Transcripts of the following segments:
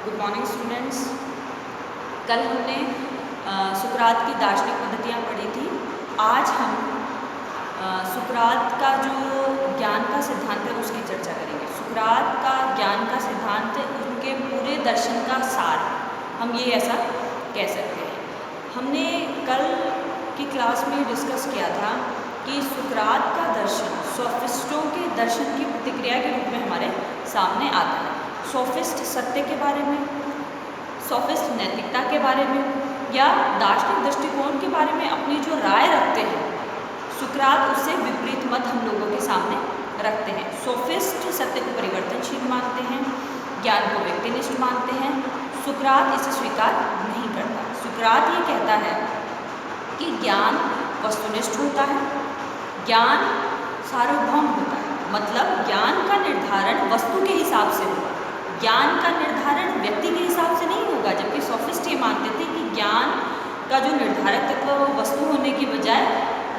Good morning students. कल हमने सुकरात की दार्शनिक पद्धतियाँ पढ़ी थी। आज हम सुकरात का जो ज्ञान का सिद्धांत है उसकी चर्चा करेंगे। सुकरात का ज्ञान का सिद्धांत उनके पूरे दर्शन का सार, हम ये ऐसा कह सकते हैं। हमने कल की क्लास में डिस्कस किया था कि सुकरात का दर्शन सोफिस्टों के दर्शन की प्रतिक्रिया के रूप में हमारे सामने आता है। सोफिस्ट सत्य के बारे में, सोफिस्ट नैतिकता के बारे में या दार्शनिक दृष्टिकोण के बारे में अपनी जो राय रखते हैं, सुकरात उससे विपरीत मत हम लोगों के सामने रखते हैं। सोफिस्ट सत्य को परिवर्तनशील मानते हैं, ज्ञान को व्यक्तिनिष्ठ मानते हैं। सुकरात इसे स्वीकार नहीं करता। सुकरात ये कहता है कि ज्ञान वस्तुनिष्ठ होता है, ज्ञान सार्वभौम होता है, मतलब ज्ञान का निर्धारण वस्तु के हिसाब से होगा, ज्ञान का निर्धारण व्यक्ति के हिसाब से नहीं होगा। जबकि सोफिस्ट ये मानते थे कि ज्ञान का जो निर्धारक तत्व वो वस्तु होने की बजाय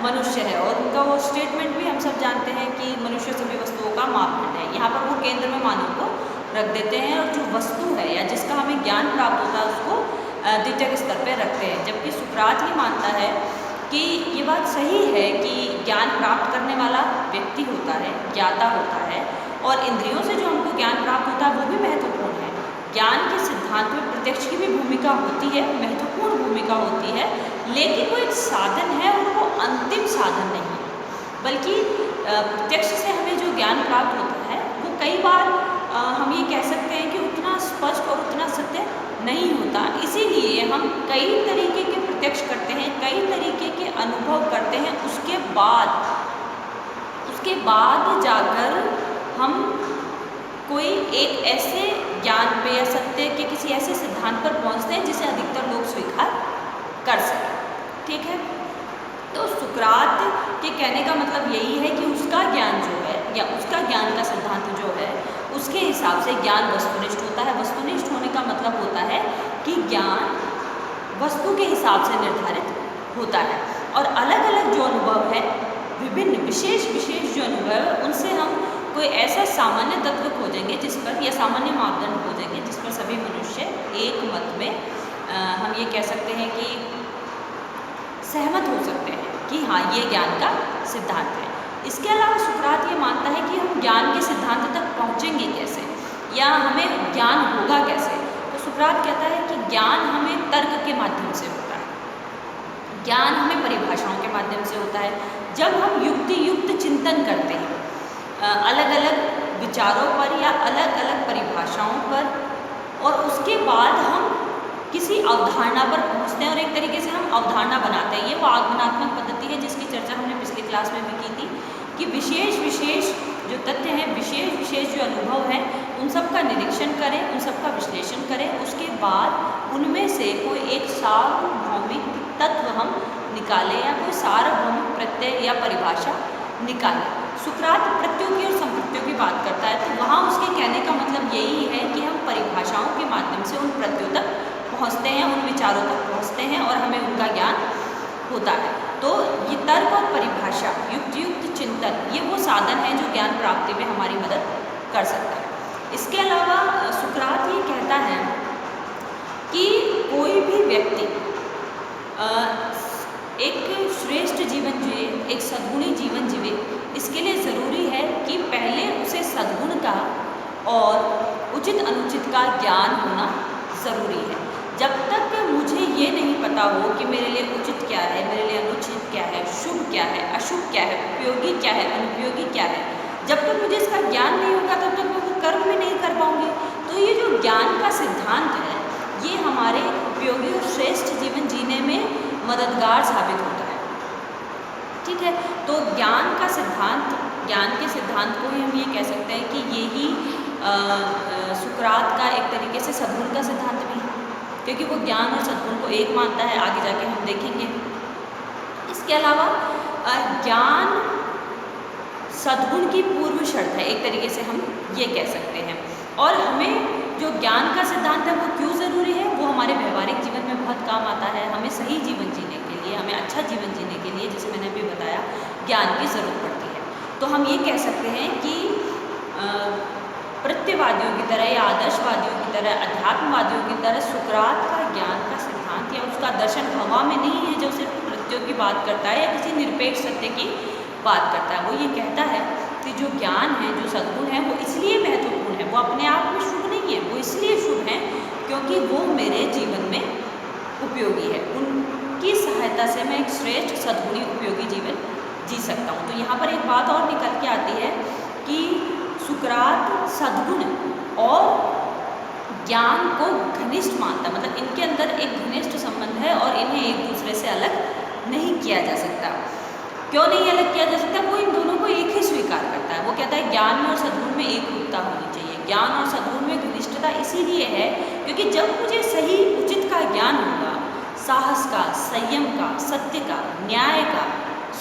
मनुष्य है, और उनका वो स्टेटमेंट भी हम सब जानते हैं कि मनुष्य सभी वस्तुओं का मापदंड है। यहाँ पर वो केंद्र में मानव को रख देते हैं और जो वस्तु है या जिसका हमें ज्ञान प्राप्त होता है उसको द्वितीयक स्तर पर रखते हैं। जबकि सुकरात ये मानता है कि ये बात सही है कि ज्ञान प्राप्त करने वाला व्यक्ति होता है, ज्ञाता होता है, और इंद्रियों से जो हमको ज्ञान प्राप्त होता है वो भी महत्वपूर्ण है। ज्ञान के सिद्धांत में प्रत्यक्ष की भी भूमिका होती है, महत्वपूर्ण भूमिका होती है, लेकिन वो एक साधन है और वो अंतिम साधन नहीं है। बल्कि प्रत्यक्ष से हमें जो ज्ञान प्राप्त होता है वो कई बार हम ये कह सकते हैं कि उतना स्पष्ट और उतना सत्य नहीं होता। इसीलिए हम कई तरीके के प्रत्यक्ष करते हैं, कई तरीके के अनुभव करते हैं, उसके बाद जाकर हम कोई एक ऐसे ज्ञान पे या सत्य के किसी ऐसे सिद्धांत पर पहुंचते हैं जिसे अधिकतर लोग स्वीकार कर सकें। ठीक है, तो सुकरात के कहने का मतलब यही है कि उसका ज्ञान जो है या उसका ज्ञान का सिद्धांत जो है उसके हिसाब से ज्ञान वस्तुनिष्ठ होता है। वस्तुनिष्ठ होने का मतलब होता है कि ज्ञान वस्तु के हिसाब से निर्धारित होता है, और अलग अलग जो अनुभव है, विभिन्न विशेष जो अनुभव है, उनसे हम कोई ऐसा सामान्य तत्व खोजेंगे जिस पर, या सामान्य मापदंड खोजेंगे जिस पर सभी मनुष्य एक मत में हम ये कह सकते हैं कि सहमत हो सकते हैं कि हाँ ये ज्ञान का सिद्धांत है। इसके अलावा सुकरात ये मानता है कि हम ज्ञान के सिद्धांत तक पहुँचेंगे कैसे, या हमें ज्ञान होगा कैसे। तो सुकरात कहता है कि ज्ञान हमें तर्क के माध्यम से होता है, ज्ञान हमें परिभाषाओं के माध्यम से होता है। जब हम युक्त चिंतन करते हैं अलग अलग विचारों पर या अलग अलग परिभाषाओं पर, और उसके बाद हम किसी अवधारणा पर पहुंचते हैं और एक तरीके से हम अवधारणा बनाते हैं। ये वो आगमनात्मक पद्धति है जिसकी चर्चा हमने पिछली क्लास में भी की थी कि विशेष जो तथ्य हैं, विशेष जो अनुभव हैं, उन सब का निरीक्षण करें, उन सब का विश्लेषण करें, उसके बाद उनमें से कोई एक सार्वभौमिक तत्व हम निकालें या कोई सार्वभौमिक प्रत्यय या परिभाषा निकालें। सुकरात प्रत्ययों की और संप्रत्ययों की बात करता है, तो वहाँ उसके कहने का मतलब यही है कि हम परिभाषाओं के माध्यम से उन प्रत्ययों तक पहुँचते हैं, उन विचारों तक पहुँचते हैं और हमें उनका ज्ञान होता है। तो ये तर्क और परिभाषा, युक्त चिंतन, ये वो साधन है जो ज्ञान प्राप्ति में हमारी मदद कर सकता है। इसके अलावा सुकरात ये कहता है कि कोई भी व्यक्ति एक श्रेष्ठ जीवन जिए, एक सद्गुणी जीवन जीवे, इसके लिए ज़रूरी है कि पहले उसे सद्गुण का और उचित अनुचित का ज्ञान होना ज़रूरी है। जब तक मुझे ये नहीं पता हो कि मेरे लिए उचित क्या है, मेरे लिए अनुचित क्या है, शुभ क्या है, अशुभ क्या है, उपयोगी क्या है, अनुपयोगी क्या है, जब तक मुझे इसका ज्ञान नहीं होगा तब तक मैं वो कर्म भी नहीं कर पाऊँगी। तो ये जो ज्ञान का सिद्धांत है ये हमारे उपयोगी और श्रेष्ठ जीवन जीने में मददगार साबित होता है। ठीक है, तो ज्ञान के सिद्धांत को ही हम ये कह सकते हैं कि यही सुकरात का एक तरीके से सद्गुण का सिद्धांत भी है, क्योंकि वो ज्ञान और सद्गुण को एक मानता है। आगे जाके हम देखेंगे। इसके अलावा ज्ञान सद्गुण की पूर्व शर्त है, एक तरीके से हम ये कह सकते हैं। और हमें जो ज्ञान का सिद्धांत है वो क्यों ज़रूरी है, वो हमारे व्यवहारिक जीवन में बहुत काम आता है। हमें सही जीवन जीने के लिए, हमें अच्छा जीवन जीने के लिए, जैसे मैंने अभी बताया, ज्ञान की ज़रूरत पड़ती है। तो हम ये कह सकते हैं कि प्रत्यवादियों की तरह या आदर्शवादियों की तरह, अध्यात्मवादियों की तरह सुकरात का ज्ञान का सिद्धांत या उसका दर्शन हवा में नहीं है जो सिर्फ प्रत्ययों की बात करता है या किसी निरपेक्ष सत्य की बात करता है। वो ये कहता है कि जो ज्ञान है, जो सद्गुण है, वो इसलिए महत्वपूर्ण है, वो अपने आप में शुभ नहीं है, वो इसलिए शुभ है क्योंकि वो मेरे जीवन में उपयोगी है। उनकी सहायता से मैं एक श्रेष्ठ सद्गुणी उपयोगी जीवन जी सकता हूँ। तो यहाँ पर एक बात और निकल के आती है कि सुकरात सद्गुण और ज्ञान को घनिष्ठ मानता, मतलब इनके अंदर एक घनिष्ठ संबंध है और इन्हें एक दूसरे से अलग नहीं किया जा सकता। क्यों नहीं अलग किया जा सकता? वो इन दोनों को एक ही स्वीकार करता है। वो कहता है ज्ञान में और सद्गुण में एकरूपता होनी चाहिए। ज्ञान और सद्गुण में घनिष्ठता इसीलिए है क्योंकि जब मुझे सही उचित का ज्ञान होगा, साहस का, संयम का, सत्य का, न्याय का,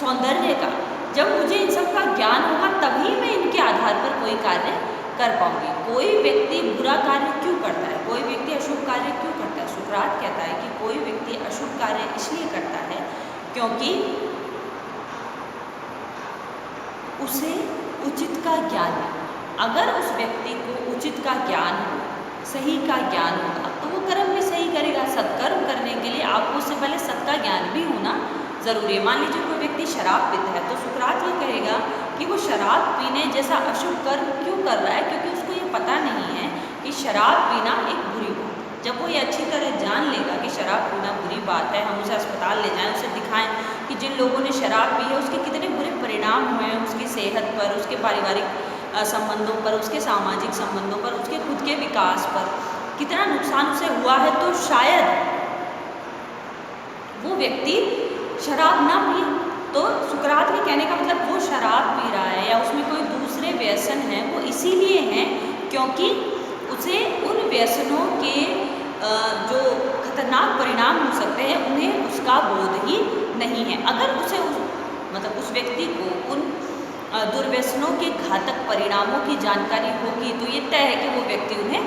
सौंदर्य का, जब मुझे इन सब का ज्ञान होगा तभी मैं इनके आधार पर कोई कार्य कर पाऊंगी। कोई व्यक्ति बुरा कार्य क्यों करता है, कोई व्यक्ति अशुभ कार्य क्यों करता है? सुकरात कहता है कि कोई व्यक्ति अशुभ कार्य इसलिए करता है क्योंकि उसे उचित का ज्ञान है। अगर उस व्यक्ति को उचित का ज्ञान हो, सही का ज्ञान होगा तो वो कर्म भी सही करेगा। सत्कर्म करने के लिए आपको उससे पहले सत का ज्ञान भी होना जरूरी है। मान लीजिए कोई व्यक्ति शराब पीता है तो सुकरात ये कहेगा कि वो शराब पीने जैसा अशुभ कर्म क्यों कर रहा है, क्योंकि उसको ये पता नहीं है कि शराब पीना एक बुरी बात है। जब वो ये अच्छी तरह जान लेगा कि शराब पीना बुरी बात है, हम उसे अस्पताल ले जाएं, उसे दिखाएं कि जिन लोगों ने शराब पी है उसके कितने बुरे परिणाम हुए हैं, उसकी सेहत पर, उसके पारिवारिक संबंधों पर, उसके सामाजिक संबंधों पर, उसके खुद के विकास पर कितना नुकसान उसे हुआ है, तो शायद वो व्यक्ति शराब ना पिए। तो सुकरात के कहने का मतलब वो शराब पी रहा है या उसमें कोई दूसरे व्यसन है, वो इसीलिए हैं क्योंकि उसे उन व्यसनों के जो खतरनाक परिणाम हो सकते हैं उन्हें उसका बोध ही नहीं है। अगर उसे मतलब उस व्यक्ति को उन दुर्व्यसनों के घातक परिणामों की जानकारी होगी तो ये तय है कि वो व्यक्ति उन्हें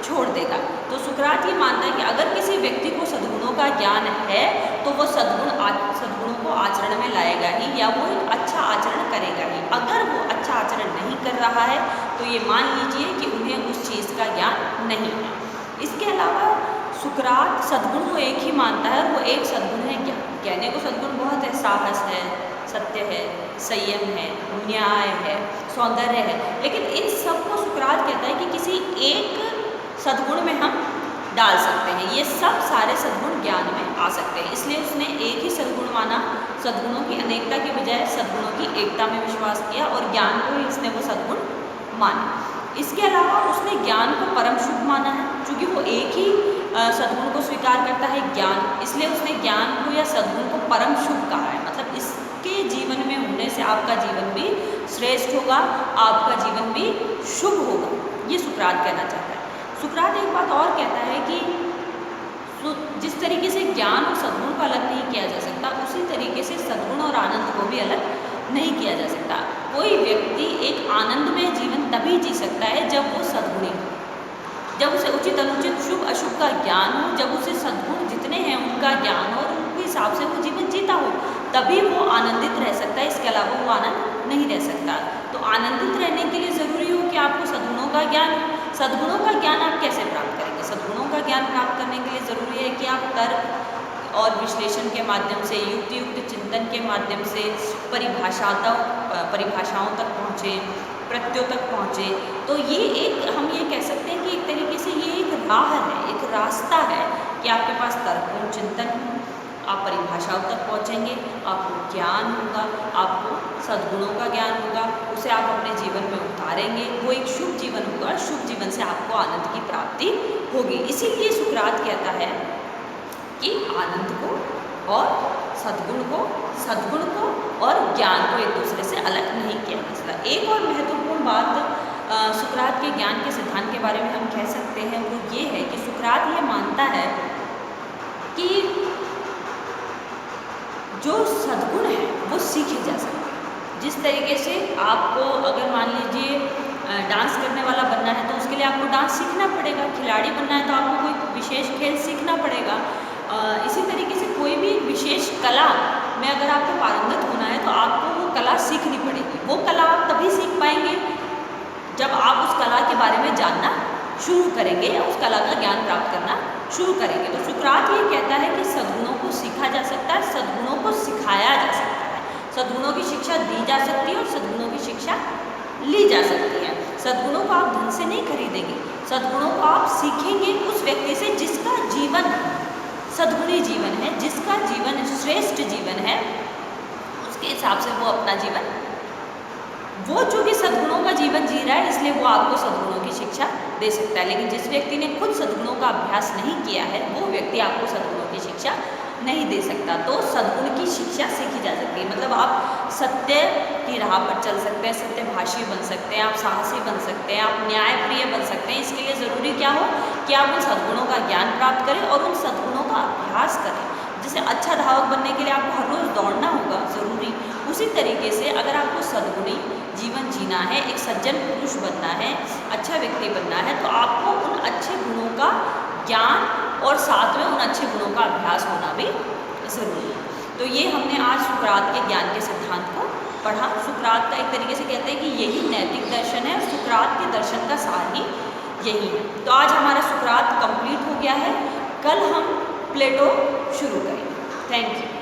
छोड़ देगा। तो सुकरात ये मानता है कि अगर किसी व्यक्ति को सद्गुणों का ज्ञान है तो वो सद्गुणों को आचरण में लाएगा ही या वो एक अच्छा आचरण करेगा ही। अगर वो अच्छा आचरण नहीं कर रहा है तो ये मान लीजिए कि उन्हें उस चीज़ का ज्ञान नहीं है। इसके अलावा सुकरात सद्गुण को एक ही मानता है और वो एक सद्गुण है ज्ञान। कहने को सद्गुण बहुत है, साहस है, सत्य है, संयम है, न्याय है, सौंदर्य है, लेकिन इन सब को सुकरात कहता है कि किसी एक सद्गुण में हम डाल सकते हैं। ये सब सारे सद्गुण ज्ञान में आ सकते हैं, इसलिए उसने एक ही सद्गुण माना। सद्गुणों की अनेकता के बजाय सद्गुणों की एकता में विश्वास किया और ज्ञान को ही इसने वो सद्गुण माना। इसके अलावा उसने ज्ञान को परम शुभ माना है, क्योंकि वो एक ही सद्गुण को स्वीकार करता है ज्ञान, इसलिए उसने ज्ञान को या सद्गुण को परम शुभ कहा है। मतलब इसके जीवन में होने से आपका जीवन भी श्रेष्ठ होगा, आपका जीवन भी शुभ होगा, ये सुकरात कहना चाहता है। सुकरात एक बात और कहता है कि जिस तरीके से ज्ञान और सद्गुण को अलग नहीं किया जा सकता, उसी तरीके से सद्गुण और आनंद को भी अलग नहीं किया जा सकता। कोई व्यक्ति एक आनंदमय जीवन तभी जी सकता है जब वो सद्गुणी हो, जब उसे उचित अनुचित शुभ अशुभ का ज्ञान हो, जब उसे सद्गुण जितने हैं उनका ज्ञान हो और उनके हिसाब से वो जीवन जीता हो, तभी वो आनंदित रह सकता है। इसके अलावा वो आनंद नहीं रह सकता। तो आनंदित रहने के लिए ज़रूरी हो कि आपको सद्गुणों का ज्ञान। सद्गुणों का ज्ञान आप कैसे प्राप्त करेंगे? सद्गुणों का ज्ञान प्राप्त करने के लिए ज़रूरी है कि आप तर्क और विश्लेषण के माध्यम से, युक्ति चिंतन के माध्यम से परिभाषाओं तक पहुँचे, प्रत्ययों तक पहुँचे। तो ये एक हम ये कह सकते हैं कि एक तरीके से ये एक राह है, एक रास्ता है कि आपके पास तर्क चिंतन, आप परिभाषाओं तक पहुँचेंगे, आपको ज्ञान होगा, आपको सद्गुणों का ज्ञान होगा, उसे आप अपने जीवन में उतारेंगे, वो एक शुभ जीवन होगा। शुभ जीवन से आपको आनंद की प्राप्ति होगी। इसीलिए सुकरात कहता है कि आनंद को और सद्गुण को और ज्ञान को एक दूसरे से अलग नहीं किया जा सकता। एक और महत्वपूर्ण बात सुकरात के ज्ञान के सिद्धांत के बारे में हम कह सकते हैं, वो ये है कि सुकरात ये मानता है कि जो सद्गुण है वो सीखे जा सकते हैं। जिस तरीके से आपको अगर मान लीजिए डांस करने वाला बनना है तो उसके लिए आपको डांस सीखना पड़ेगा, खिलाड़ी बनना है तो आपको कोई विशेष खेल सीखना पड़ेगा। इसी तरीके से कोई भी विशेष कला में अगर आपको पारंगत होना है तो आपको वो कला सीखनी पड़ेगी। वो कला आप तभी सीख पाएंगे जब आप उस कला के बारे में जानना शुरू करेंगे या उस कला का ज्ञान प्राप्त करना शुरू करेंगे। तो सुकरात ये कहता है कि सद्गुणों को सीखा जा सकता है, सद्गुणों को सिखाया जा सकता है, सद्गुणों की शिक्षा दी जा सकती है और सद्गुणों की शिक्षा ली जा सकती है। सद्गुणों को आप धन से नहीं खरीदेंगे, सद्गुणों को आप सीखेंगे उस व्यक्ति से जिसका जीवन सद्गुणी जीवन है, जिसका जीवन श्रेष्ठ जीवन है, उसके हिसाब से वो अपना जीवन, वो चूँकि सद्गुणों का जीवन जी रहा है इसलिए वो आपको सद्गुणों की शिक्षा दे सकता है। लेकिन जिस व्यक्ति ने खुद सद्गुणों का अभ्यास नहीं किया है वो व्यक्ति आपको सद्गुणों की शिक्षा नहीं दे सकता। तो सद्गुण की शिक्षा सीखी जा सकती है, मतलब आप सत्य की राह पर चल सकते हैं, सत्यभाषी बन सकते हैं, आप साहसी बन सकते हैं, आप न्यायप्रिय बन सकते हैं। इसके लिए ज़रूरी क्या हो कि आप उन सद्गुणों का ज्ञान प्राप्त करें और उन सद्गुणों का अभ्यास करें। जैसे अच्छा धावक बनने के लिए आपको हर रोज़ दौड़ना होगा ज़रूरी, उसी तरीके से अगर आपको सद्गुणी जीवन जीना है, एक सज्जन पुरुष बनना है, अच्छा व्यक्ति बनना है, तो आपको उन अच्छे गुणों का ज्ञान और साथ में उन अच्छे गुणों का अभ्यास होना भी ज़रूरी है। तो ये हमने आज सुकरात के ज्ञान के सिद्धांत को पढ़ा। सुकरात का एक तरीके से कहते हैं कि यही नैतिक दर्शन है, सुकरात के दर्शन का सार ही यही है। तो आज हमारा सुकरात कंप्लीट हो गया है, कल हम प्लेटो शुरू करेंगे। Thank you.